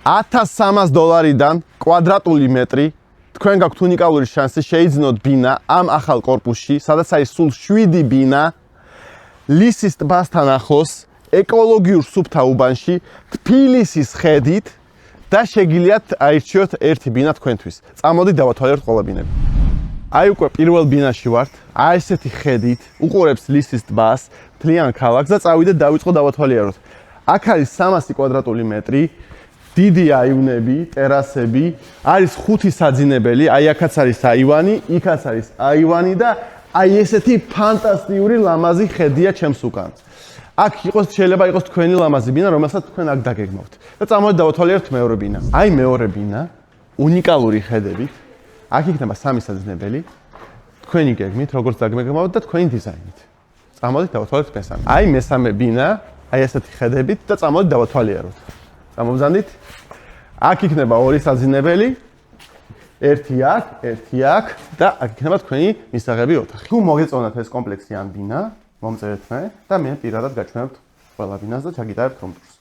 $1300-დან კვადრატული მეტრი თქვენ გაქვთ უნიკალური შანსი შეიძინოთ ბინა ამ ახალ კორპუსში, სადაც არის სულ 7 ბინა ლისის ტბასთან ახლოს, ეკოლოგიურ სუფთა უბანში, თბილისის ხედით და შეგიძლიათ აირჩიოთ ერთი ბინა თქვენთვის. წამოდით დავათვალიეროთ ყველა ბინები. აი უკვე პირველ ბინაში ვართ, აი ესეთი ხედით, უყურებს ლისის ტბას, მთლიან ქალაქს და წავიდეთ დავიწყოთ დავათვალიეროთ. აქ არის 300 კვადრატული მეტრი, დიდი აივნები, ტერასები, არის 5 საძინებელი, აი აქაც არის აივანი, იქაც არის აივანი და აი ესეთი ფანტასტიკური ლამაზი ხედია ჩემს უკან. აქ შეიძლება იყოს თქვენი ლამაზი ბინა, რომელსაც თქვენ აქ დაგეგმავთ. და წამოდით დავათვალიეროთ მეორე ბინა. აი მეორე ბინა, უნიკალური ხედებით. აქ იქნება 3 საძინებელი, თქვენი გეგმით, როგორც დაგეგმავთ და თქვენი დიზაინით. წამოდით დავათვალიეროთ მესამე. აი მესამე ბინა, აი ესეთი ხედებით და წამოდით დავათვალიეროთ. წამოვზანდით. აქ იქნება 2 საძინებელი, ერთი აქ და აქ იქნება თქვენი მისაღები ოთახი. თუ მოგეწონათ ეს კომპლექსი ან ბინა, მომწერეთ მე და მე პირადად გაჩვენებთ ყველა ბინას და ჩაგიტარებთ კომპიუტერს.